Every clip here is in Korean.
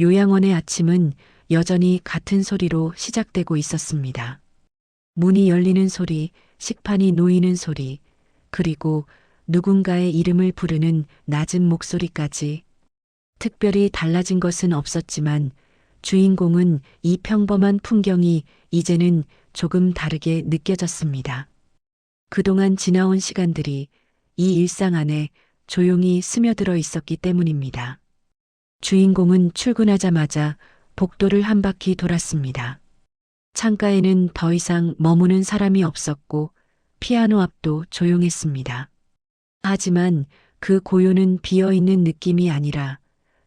요양원의 아침은 여전히 같은 소리로 시작되고 있었습니다. 문이 열리는 소리, 식판이 놓이는 소리, 그리고 누군가의 이름을 부르는 낮은 목소리까지. 특별히 달라진 것은 없었지만 주인공은 이 평범한 풍경이 이제는 조금 다르게 느껴졌습니다. 그동안 지나온 시간들이 이 일상 안에 조용히 스며들어 있었기 때문입니다. 주인공은 출근하자마자 복도를 한 바퀴 돌았습니다. 창가에는 더 이상 머무는 사람이 없었고 피아노 앞도 조용했습니다. 하지만 그 고요는 비어있는 느낌이 아니라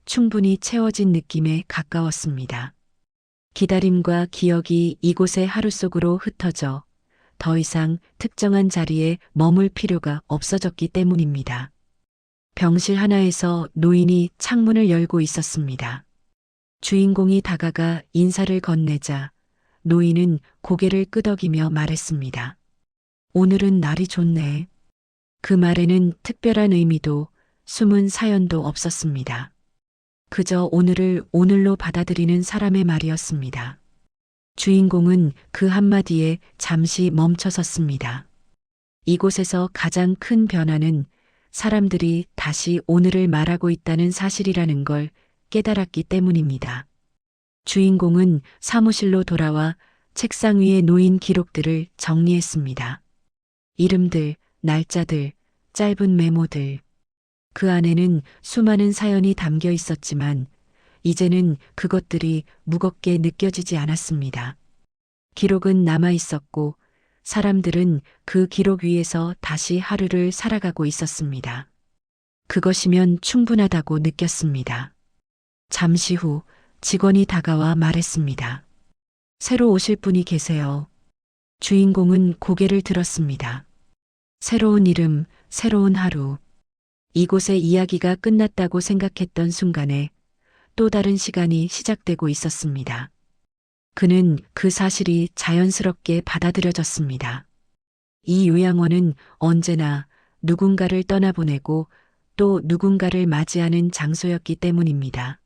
충분히 채워진 느낌에 가까웠습니다. 기다림과 기억이 이곳의 하루 속으로 흩어져 더 이상 특정한 자리에 머물 필요가 없어졌기 때문입니다. 병실 하나에서 노인이 창문을 열고 있었습니다. 주인공이 다가가 인사를 건네자 노인은 고개를 끄덕이며 말했습니다. 오늘은 날이 좋네. 그 말에는 특별한 의미도 숨은 사연도 없었습니다. 그저 오늘을 오늘로 받아들이는 사람의 말이었습니다. 주인공은 그 한마디에 잠시 멈춰섰습니다. 이곳에서 가장 큰 변화는 사람들이 다시 오늘을 말하고 있다는 사실이라는 걸 깨달았기 때문입니다. 주인공은 사무실로 돌아와 책상 위에 놓인 기록들을 정리했습니다. 이름들, 날짜들, 짧은 메모들. 그 안에는 수많은 사연이 담겨 있었지만 이제는 그것들이 무겁게 느껴지지 않았습니다. 기록은 남아 있었고 사람들은 그 기록 위에서 다시 하루를 살아가고 있었습니다. 그것이면 충분하다고 느꼈습니다. 잠시 후 직원이 다가와 말했습니다. 새로 오실 분이 계세요. 주인공은 고개를 들었습니다. 새로운 이름, 새로운 하루. 이곳의 이야기가 끝났다고 생각했던 순간에 또 다른 시간이 시작되고 있었습니다. 그는 그 사실이 자연스럽게 받아들여졌습니다. 이 요양원은 언제나 누군가를 떠나보내고 또 누군가를 맞이하는 장소였기 때문입니다.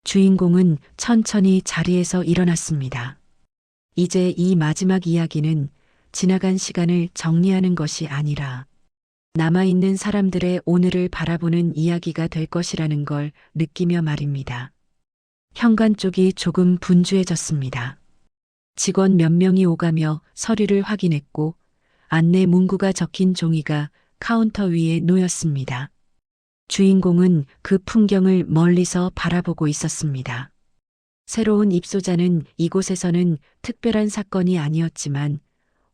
주인공은 천천히 자리에서 일어났습니다. 이제 이 마지막 이야기는 지나간 시간을 정리하는 것이 아니라 남아있는 사람들의 오늘을 바라보는 이야기가 될 것이라는 걸 느끼며 말입니다. 현관 쪽이 조금 분주해졌습니다. 직원 몇 명이 오가며 서류를 확인했고 안내 문구가 적힌 종이가 카운터 위에 놓였습니다. 주인공은 그 풍경을 멀리서 바라보고 있었습니다. 새로운 입소자는 이곳에서는 특별한 사건이 아니었지만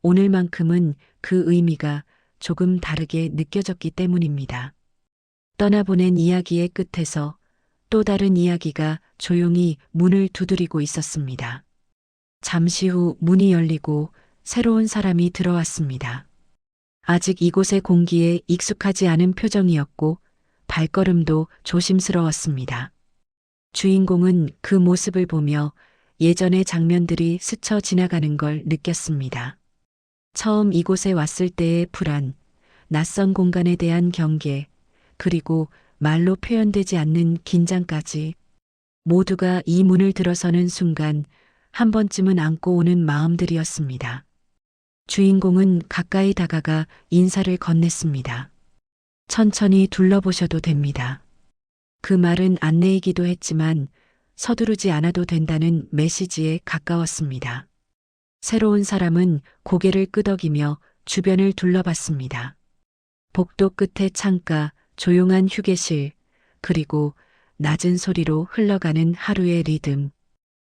오늘만큼은 그 의미가 조금 다르게 느껴졌기 때문입니다. 떠나보낸 이야기의 끝에서 또 다른 이야기가 조용히 문을 두드리고 있었습니다. 잠시 후 문이 열리고 새로운 사람이 들어왔습니다. 아직 이곳의 공기에 익숙하지 않은 표정이었고 발걸음도 조심스러웠습니다. 주인공은 그 모습을 보며 예전의 장면들이 스쳐 지나가는 걸 느꼈습니다. 처음 이곳에 왔을 때의 불안, 낯선 공간에 대한 경계, 그리고 말로 표현되지 않는 긴장까지 모두가 이 문을 들어서는 순간 한 번쯤은 안고 오는 마음들이었습니다. 주인공은 가까이 다가가 인사를 건넸습니다. 천천히 둘러보셔도 됩니다. 그 말은 안내이기도 했지만 서두르지 않아도 된다는 메시지에 가까웠습니다. 새로운 사람은 고개를 끄덕이며 주변을 둘러봤습니다. 복도 끝에 창가, 조용한 휴게실, 그리고 낮은 소리로 흘러가는 하루의 리듬.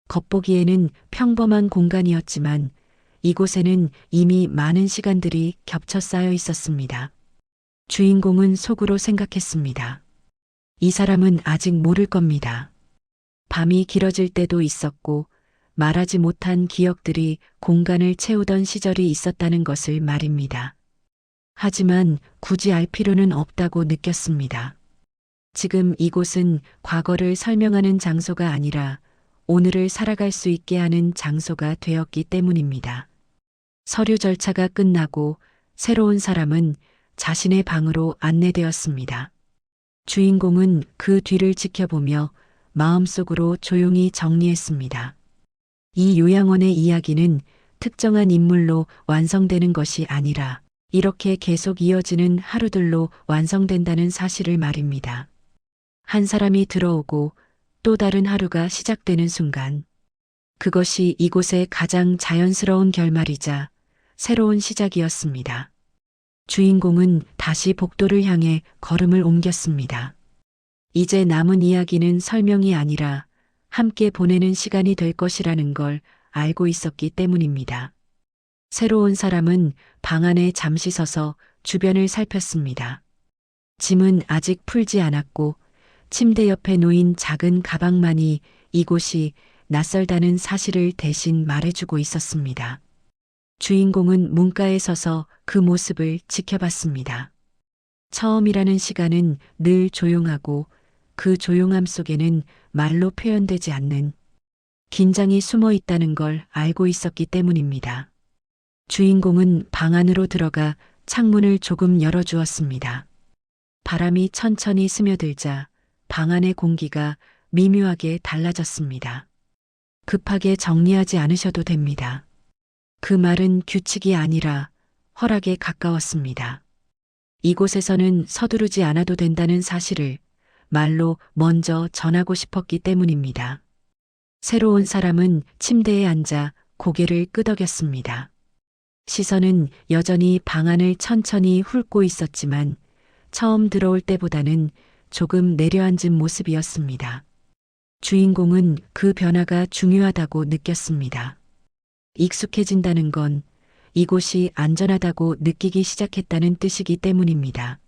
겉보기에는 평범한 공간이었지만 이곳에는 이미 많은 시간들이 겹쳐 쌓여 있었습니다. 주인공은 속으로 생각했습니다. 이 사람은 아직 모를 겁니다. 밤이 길어질 때도 있었고 말하지 못한 기억들이 공간을 채우던 시절이 있었다는 것을 말입니다. 하지만 굳이 알 필요는 없다고 느꼈습니다. 지금 이곳은 과거를 설명하는 장소가 아니라 오늘을 살아갈 수 있게 하는 장소가 되었기 때문입니다. 서류 절차가 끝나고 새로운 사람은 자신의 방으로 안내되었습니다. 주인공은 그 뒤를 지켜보며 마음속으로 조용히 정리했습니다. 이 요양원의 이야기는 특정한 인물로 완성되는 것이 아니라 이렇게 계속 이어지는 하루들로 완성된다는 사실을 말입니다. 한 사람이 들어오고 또 다른 하루가 시작되는 순간, 그것이 이곳의 가장 자연스러운 결말이자 새로운 시작이었습니다. 주인공은 다시 복도를 향해 걸음을 옮겼습니다. 이제 남은 이야기는 설명이 아니라 함께 보내는 시간이 될 것이라는 걸 알고 있었기 때문입니다. 새로운 사람은 방 안에 잠시 서서 주변을 살폈습니다. 짐은 아직 풀지 않았고 침대 옆에 놓인 작은 가방만이 이곳이 낯설다는 사실을 대신 말해주고 있었습니다. 주인공은 문가에 서서 그 모습을 지켜봤습니다. 처음이라는 시간은 늘 조용하고 그 조용함 속에는 말로 표현되지 않는 긴장이 숨어 있다는 걸 알고 있었기 때문입니다. 주인공은 방 안으로 들어가 창문을 조금 열어주었습니다. 바람이 천천히 스며들자 방 안의 공기가 미묘하게 달라졌습니다. 급하게 정리하지 않으셔도 됩니다. 그 말은 규칙이 아니라 허락에 가까웠습니다. 이곳에서는 서두르지 않아도 된다는 사실을 말로 먼저 전하고 싶었기 때문입니다. 새로운 사람은 침대에 앉아 고개를 끄덕였습니다. 시선은 여전히 방 안을 천천히 훑고 있었지만 처음 들어올 때보다는 조금 내려앉은 모습이었습니다. 주인공은 그 변화가 중요하다고 느꼈습니다. 익숙해진다는 건 이곳이 안전하다고 느끼기 시작했다는 뜻이기 때문입니다.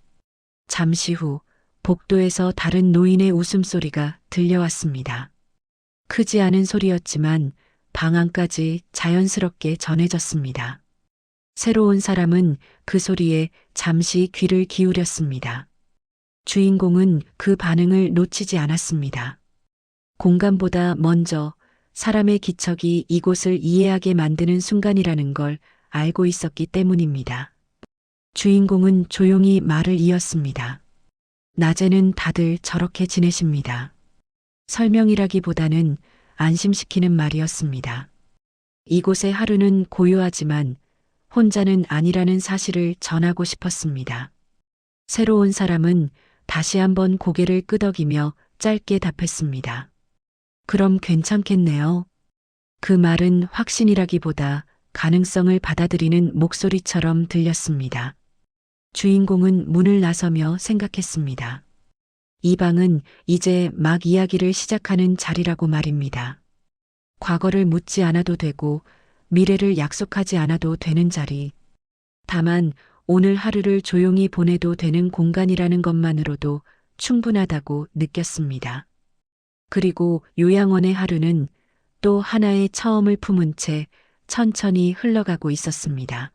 잠시 후 복도에서 다른 노인의 웃음소리가 들려왔습니다. 크지 않은 소리였지만 방 안까지 자연스럽게 전해졌습니다. 새로운 사람은 그 소리에 잠시 귀를 기울였습니다. 주인공은 그 반응을 놓치지 않았습니다. 공간보다 먼저 사람의 기척이 이곳을 이해하게 만드는 순간이라는 걸 알고 있었기 때문입니다. 주인공은 조용히 말을 이었습니다. 낮에는 다들 저렇게 지내십니다. 설명이라기보다는 안심시키는 말이었습니다. 이곳의 하루는 고요하지만 혼자는 아니라는 사실을 전하고 싶었습니다. 새로운 사람은 다시 한번 고개를 끄덕이며 짧게 답했습니다. 그럼 괜찮겠네요. 그 말은 확신이라기보다 가능성을 받아들이는 목소리처럼 들렸습니다. 주인공은 문을 나서며 생각했습니다. 이 방은 이제 막 이야기를 시작하는 자리라고 말입니다. 과거를 묻지 않아도 되고 미래를 약속하지 않아도 되는 자리. 다만 오늘 하루를 조용히 보내도 되는 공간이라는 것만으로도 충분하다고 느꼈습니다. 그리고 요양원의 하루는 또 하나의 처음을 품은 채 천천히 흘러가고 있었습니다.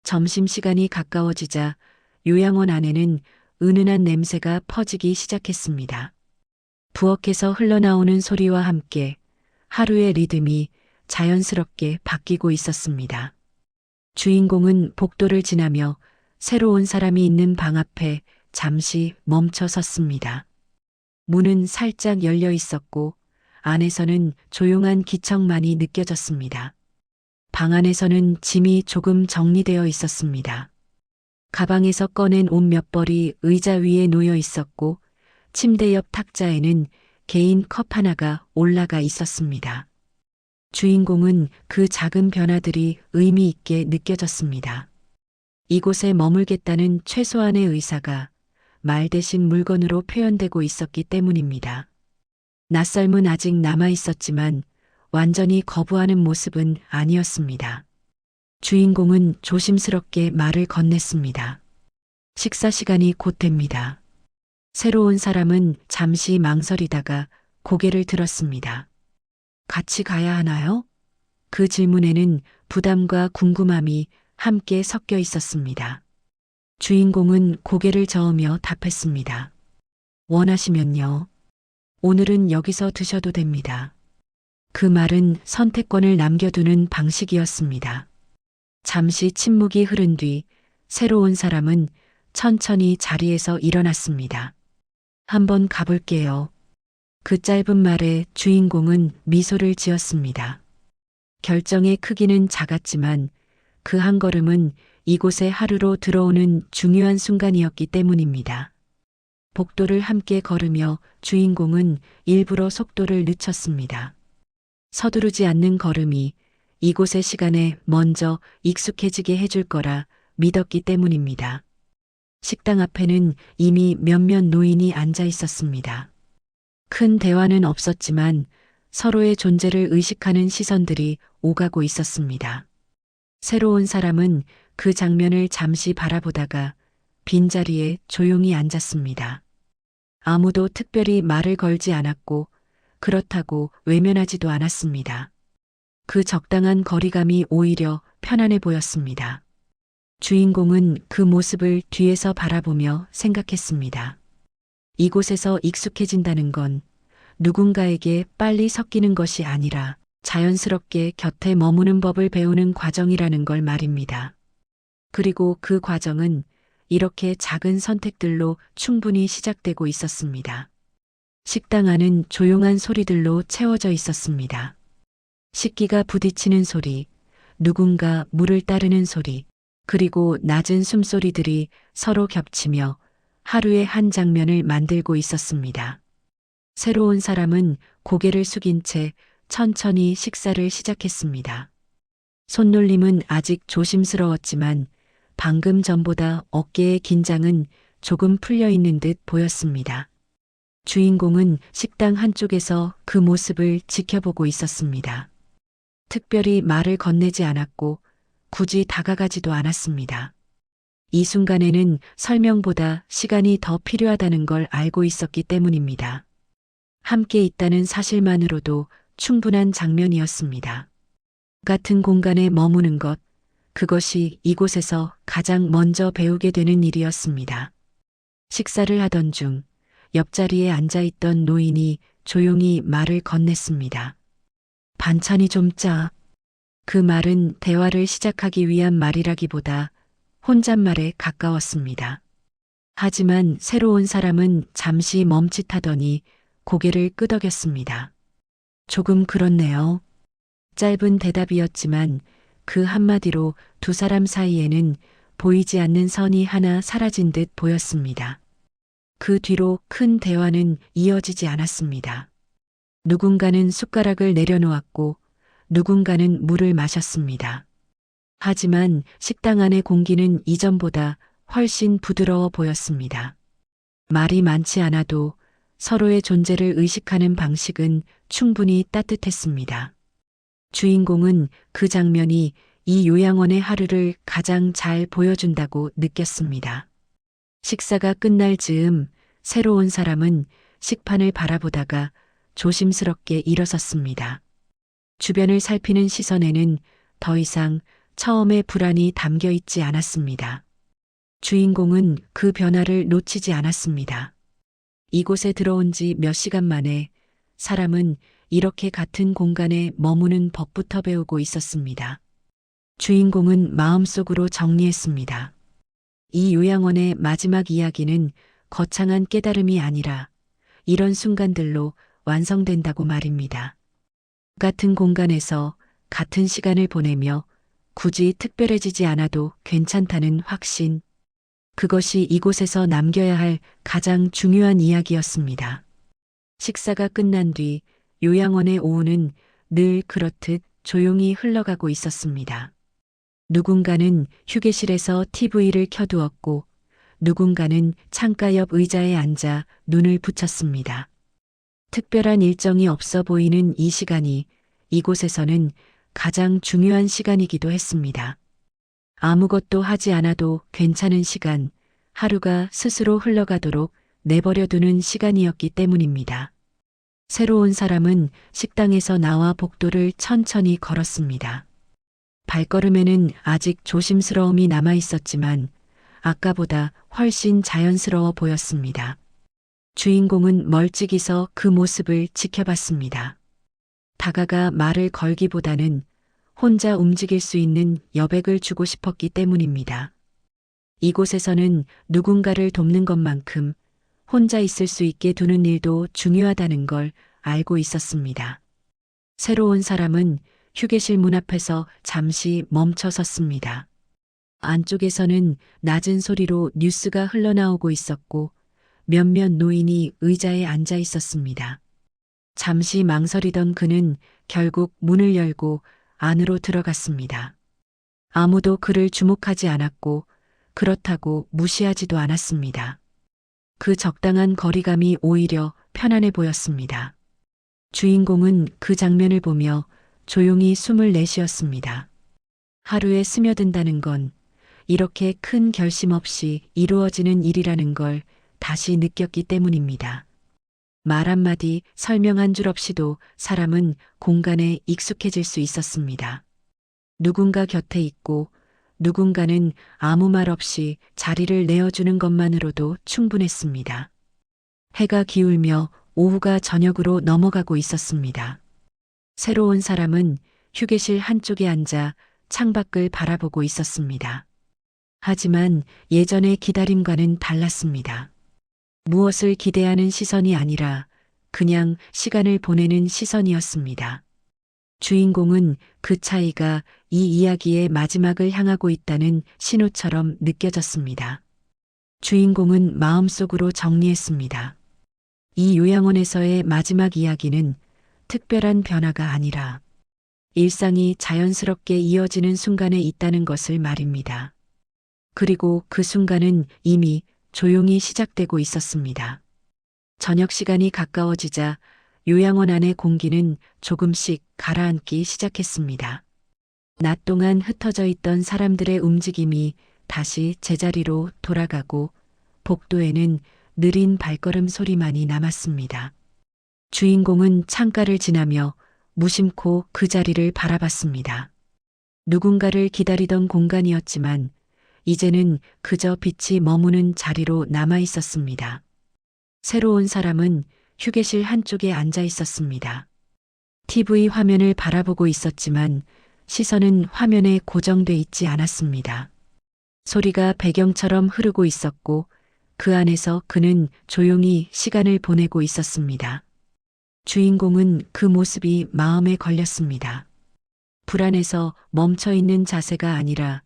점심시간이 가까워지자 요양원 안에는 은은한 냄새가 퍼지기 시작했습니다. 부엌에서 흘러나오는 소리와 함께 하루의 리듬이 자연스럽게 바뀌고 있었습니다. 주인공은 복도를 지나며 새로운 사람이 있는 방 앞에 잠시 멈춰 섰습니다. 문은 살짝 열려 있었고 안에서는 조용한 기척만이 느껴졌습니다. 방 안에서는 짐이 조금 정리되어 있었습니다. 가방에서 꺼낸 옷 몇 벌이 의자 위에 놓여 있었고 침대 옆 탁자에는 개인 컵 하나가 올라가 있었습니다. 주인공은 그 작은 변화들이 의미 있게 느껴졌습니다. 이곳에 머물겠다는 최소한의 의사가 말 대신 물건으로 표현되고 있었기 때문입니다. 낯설음은 아직 남아 있었지만 완전히 거부하는 모습은 아니었습니다. 주인공은 조심스럽게 말을 건넸습니다. 식사 시간이 곧 됩니다. 새로운 사람은 잠시 망설이다가 고개를 들었습니다. 같이 가야 하나요? 그 질문에는 부담과 궁금함이 함께 섞여 있었습니다. 주인공은 고개를 저으며 답했습니다. 원하시면요. 오늘은 여기서 드셔도 됩니다. 그 말은 선택권을 남겨두는 방식이었습니다. 잠시 침묵이 흐른 뒤 새로운 사람은 천천히 자리에서 일어났습니다. 한번 가볼게요. 그 짧은 말에 주인공은 미소를 지었습니다. 결정의 크기는 작았지만 그 한 걸음은 이곳에 하루로 들어오는 중요한 순간이었기 때문입니다. 복도를 함께 걸으며 주인공은 일부러 속도를 늦췄습니다. 서두르지 않는 걸음이 이곳의 시간에 먼저 익숙해지게 해줄 거라 믿었기 때문입니다. 식당 앞에는 이미 몇몇 노인이 앉아 있었습니다. 큰 대화는 없었지만 서로의 존재를 의식하는 시선들이 오가고 있었습니다. 새로운 사람은 그 장면을 잠시 바라보다가 빈자리에 조용히 앉았습니다. 아무도 특별히 말을 걸지 않았고 그렇다고 외면하지도 않았습니다. 그 적당한 거리감이 오히려 편안해 보였습니다. 주인공은 그 모습을 뒤에서 바라보며 생각했습니다. 이곳에서 익숙해진다는 건 누군가에게 빨리 섞이는 것이 아니라 자연스럽게 곁에 머무는 법을 배우는 과정이라는 걸 말입니다. 그리고 그 과정은 이렇게 작은 선택들로 충분히 시작되고 있었습니다. 식당 안은 조용한 소리들로 채워져 있었습니다. 식기가 부딪히는 소리, 누군가 물을 따르는 소리, 그리고 낮은 숨소리들이 서로 겹치며 하루의 한 장면을 만들고 있었습니다. 새로운 사람은 고개를 숙인 채 천천히 식사를 시작했습니다. 손놀림은 아직 조심스러웠지만 방금 전보다 어깨의 긴장은 조금 풀려 있는 듯 보였습니다. 주인공은 식당 한쪽에서 그 모습을 지켜보고 있었습니다. 특별히 말을 건네지 않았고 굳이 다가가지도 않았습니다. 이 순간에는 설명보다 시간이 더 필요하다는 걸 알고 있었기 때문입니다. 함께 있다는 사실만으로도 충분한 장면이었습니다. 같은 공간에 머무는 것, 그것이 이곳에서 가장 먼저 배우게 되는 일이었습니다. 식사를 하던 중 옆자리에 앉아있던 노인이 조용히 말을 건넸습니다. 반찬이 좀 짜. 그 말은 대화를 시작하기 위한 말이라기보다 혼잣말에 가까웠습니다. 하지만 새로운 사람은 잠시 멈칫하더니 고개를 끄덕였습니다. 조금 그렇네요. 짧은 대답이었지만 그 한마디로 두 사람 사이에는 보이지 않는 선이 하나 사라진 듯 보였습니다. 그 뒤로 큰 대화는 이어지지 않았습니다. 누군가는 숟가락을 내려놓았고 누군가는 물을 마셨습니다. 하지만 식당 안의 공기는 이전보다 훨씬 부드러워 보였습니다. 말이 많지 않아도 서로의 존재를 의식하는 방식은 충분히 따뜻했습니다. 주인공은 그 장면이 이 요양원의 하루를 가장 잘 보여준다고 느꼈습니다. 식사가 끝날 즈음 새로운 사람은 식판을 바라보다가 조심스럽게 일어섰습니다. 주변을 살피는 시선에는 더 이상 처음의 불안이 담겨 있지 않았습니다. 주인공은 그 변화를 놓치지 않았습니다. 이곳에 들어온 지 몇 시간 만에 사람은 이렇게 같은 공간에 머무는 법부터 배우고 있었습니다. 주인공은 마음속으로 정리했습니다. 이 요양원의 마지막 이야기는 거창한 깨달음이 아니라 이런 순간들로 완성된다고 말입니다. 같은 공간에서 같은 시간을 보내며 굳이 특별해지지 않아도 괜찮다는 확신. 그것이 이곳에서 남겨야 할 가장 중요한 이야기였습니다. 식사가 끝난 뒤 요양원의 오후는 늘 그렇듯 조용히 흘러가고 있었습니다. 누군가는 휴게실에서 TV를 켜두었고 누군가는 창가 옆 의자에 앉아 눈을 붙였습니다. 특별한 일정이 없어 보이는 이 시간이 이곳에서는 가장 중요한 시간이기도 했습니다. 아무것도 하지 않아도 괜찮은 시간, 하루가 스스로 흘러가도록 내버려두는 시간이었기 때문입니다. 새로운 사람은 식당에서 나와 복도를 천천히 걸었습니다. 발걸음에는 아직 조심스러움이 남아 있었지만 아까보다 훨씬 자연스러워 보였습니다. 주인공은 멀찍이서 그 모습을 지켜봤습니다. 다가가 말을 걸기보다는 혼자 움직일 수 있는 여백을 주고 싶었기 때문입니다. 이곳에서는 누군가를 돕는 것만큼 혼자 있을 수 있게 두는 일도 중요하다는 걸 알고 있었습니다. 새로운 사람은 휴게실 문 앞에서 잠시 멈춰 섰습니다. 안쪽에서는 낮은 소리로 뉴스가 흘러나오고 있었고 몇몇 노인이 의자에 앉아 있었습니다. 잠시 망설이던 그는 결국 문을 열고 안으로 들어갔습니다. 아무도 그를 주목하지 않았고 그렇다고 무시하지도 않았습니다. 그 적당한 거리감이 오히려 편안해 보였습니다. 주인공은 그 장면을 보며 조용히 숨을 내쉬었습니다. 하루에 스며든다는 건 이렇게 큰 결심 없이 이루어지는 일이라는 걸 다시 느꼈기 때문입니다. 말 한마디, 설명 한 줄 없이도 사람은 공간에 익숙해질 수 있었습니다. 누군가 곁에 있고 누군가는 아무 말 없이 자리를 내어주는 것만으로도 충분했습니다. 해가 기울며 오후가 저녁으로 넘어가고 있었습니다. 새로운 사람은 휴게실 한쪽에 앉아 창밖을 바라보고 있었습니다. 하지만 예전의 기다림과는 달랐습니다. 무엇을 기대하는 시선이 아니라 그냥 시간을 보내는 시선이었습니다. 주인공은 그 차이가 이 이야기의 마지막을 향하고 있다는 신호처럼 느껴졌습니다. 주인공은 마음속으로 정리했습니다. 이 요양원에서의 마지막 이야기는 특별한 변화가 아니라 일상이 자연스럽게 이어지는 순간에 있다는 것을 말입니다. 그리고 그 순간은 이미 조용히 시작되고 있었습니다. 저녁 시간이 가까워지자 요양원 안의 공기는 조금씩 가라앉기 시작했습니다. 낮 동안 흩어져 있던 사람들의 움직임이 다시 제자리로 돌아가고 복도에는 느린 발걸음 소리만이 남았습니다. 주인공은 창가를 지나며 무심코 그 자리를 바라봤습니다. 누군가를 기다리던 공간이었지만 이제는 그저 빛이 머무는 자리로 남아 있었습니다. 새로운 사람은 휴게실 한쪽에 앉아 있었습니다. TV 화면을 바라보고 있었지만 시선은 화면에 고정돼 있지 않았습니다. 소리가 배경처럼 흐르고 있었고 그 안에서 그는 조용히 시간을 보내고 있었습니다. 주인공은 그 모습이 마음에 걸렸습니다. 불안해서 멈춰 있는 자세가 아니라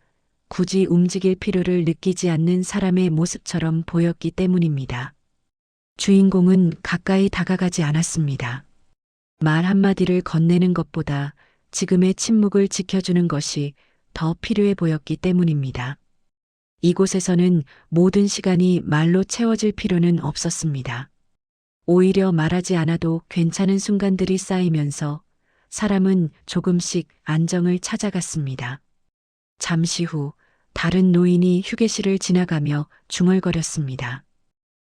굳이 움직일 필요를 느끼지 않는 사람의 모습처럼 보였기 때문입니다. 주인공은 가까이 다가가지 않았습니다. 말 한마디를 건네는 것보다 지금의 침묵을 지켜주는 것이 더 필요해 보였기 때문입니다. 이곳에서는 모든 시간이 말로 채워질 필요는 없었습니다. 오히려 말하지 않아도 괜찮은 순간들이 쌓이면서 사람은 조금씩 안정을 찾아갔습니다. 잠시 후 다른 노인이 휴게실을 지나가며 중얼거렸습니다.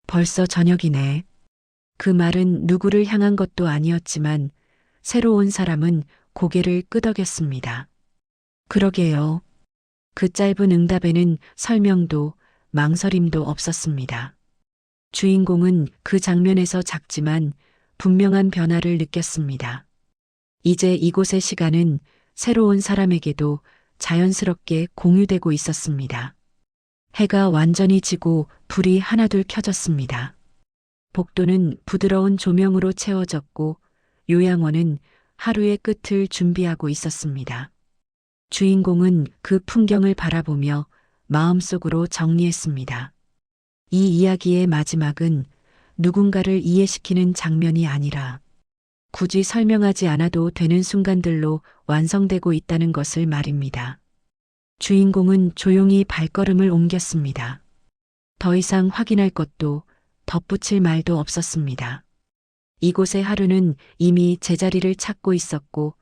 벌써 저녁이네. 그 말은 누구를 향한 것도 아니었지만 새로운 사람은 고개를 끄덕였습니다. 그러게요. 그 짧은 응답에는 설명도 망설임도 없었습니다. 주인공은 그 장면에서 작지만 분명한 변화를 느꼈습니다. 이제 이곳의 시간은 새로운 사람에게도 자연스럽게 공유되고 있었습니다. 해가 완전히 지고 불이 하나둘 켜졌습니다. 복도는 부드러운 조명으로 채워졌고 요양원은 하루의 끝을 준비하고 있었습니다. 주인공은 그 풍경을 바라보며 마음속으로 정리했습니다. 이 이야기의 마지막은 누군가를 이해시키는 장면이 아니라 굳이 설명하지 않아도 되는 순간들로 완성되고 있다는 것을 말입니다. 주인공은 조용히 발걸음을 옮겼습니다. 더 이상 확인할 것도 덧붙일 말도 없었습니다. 이곳의 하루는 이미 제자리를 찾고 있었고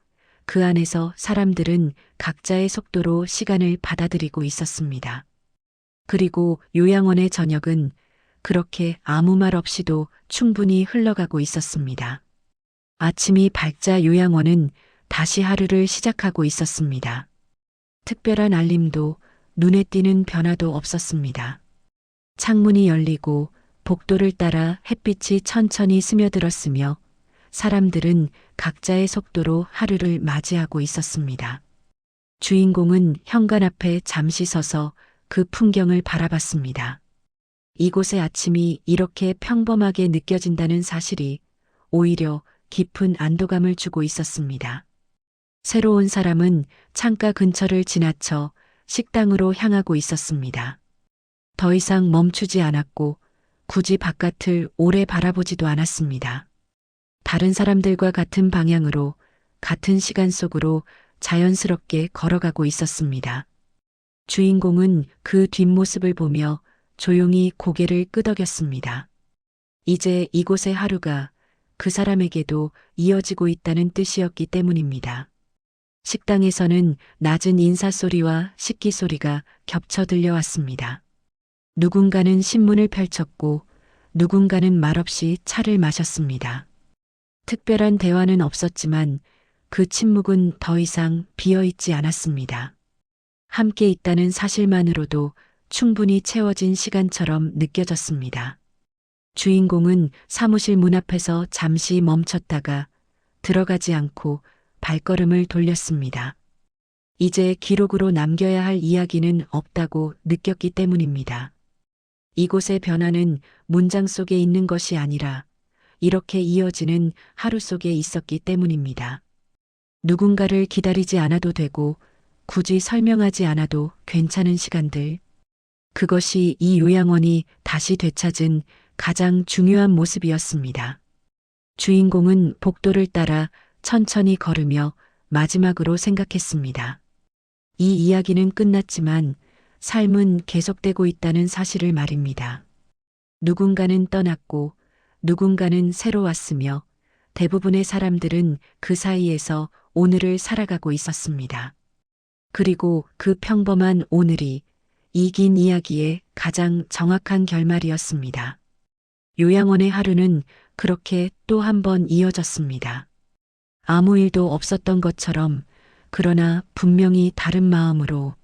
그 안에서 사람들은 각자의 속도로 시간을 받아들이고 있었습니다. 그리고 요양원의 저녁은 그렇게 아무 말 없이도 충분히 흘러가고 있었습니다. 아침이 밝자 요양원은 다시 하루를 시작하고 있었습니다. 특별한 알림도 눈에 띄는 변화도 없었습니다. 창문이 열리고 복도를 따라 햇빛이 천천히 스며들었으며 사람들은 각자의 속도로 하루를 맞이하고 있었습니다. 주인공은 현관 앞에 잠시 서서 그 풍경을 바라봤습니다. 이곳의 아침이 이렇게 평범하게 느껴진다는 사실이 오히려 깊은 안도감을 주고 있었습니다. 새로운 사람은 창가 근처를 지나쳐 식당으로 향하고 있었습니다. 더 이상 멈추지 않았고 굳이 바깥을 오래 바라보지도 않았습니다. 다른 사람들과 같은 방향으로 같은 시간 속으로 자연스럽게 걸어가고 있었습니다. 주인공은 그 뒷모습을 보며 조용히 고개를 끄덕였습니다. 이제 이곳의 하루가 그 사람에게도 이어지고 있다는 뜻이었기 때문입니다. 식당에서는 낮은 인사소리와 식기소리가 겹쳐 들려왔습니다. 누군가는 신문을 펼쳤고 누군가는 말없이 차를 마셨습니다. 특별한 대화는 없었지만 그 침묵은 더 이상 비어있지 않았습니다. 함께 있다는 사실만으로도 충분히 채워진 시간처럼 느껴졌습니다. 주인공은 사무실 문 앞에서 잠시 멈췄다가 들어가지 않고 발걸음을 돌렸습니다. 이제 기록으로 남겨야 할 이야기는 없다고 느꼈기 때문입니다. 이곳의 변화는 문장 속에 있는 것이 아니라 이렇게 이어지는 하루 속에 있었기 때문입니다. 누군가를 기다리지 않아도 되고 굳이 설명하지 않아도 괜찮은 시간들. 그것이 이 요양원이 다시 되찾은 가장 중요한 모습이었습니다. 주인공은 복도를 따라 천천히 걸으며 마지막으로 생각했습니다. 이 이야기는 끝났지만 삶은 계속되고 있다는 사실을 말입니다. 누군가는 떠났고 누군가는 새로 왔으며 대부분의 사람들은 그 사이에서 오늘을 살아가고 있었습니다. 그리고 그 평범한 오늘이 이 긴 이야기의 가장 정확한 결말이었습니다. 요양원의 하루는 그렇게 또 한 번 이어졌습니다. 아무 일도 없었던 것처럼, 그러나 분명히 다른 마음으로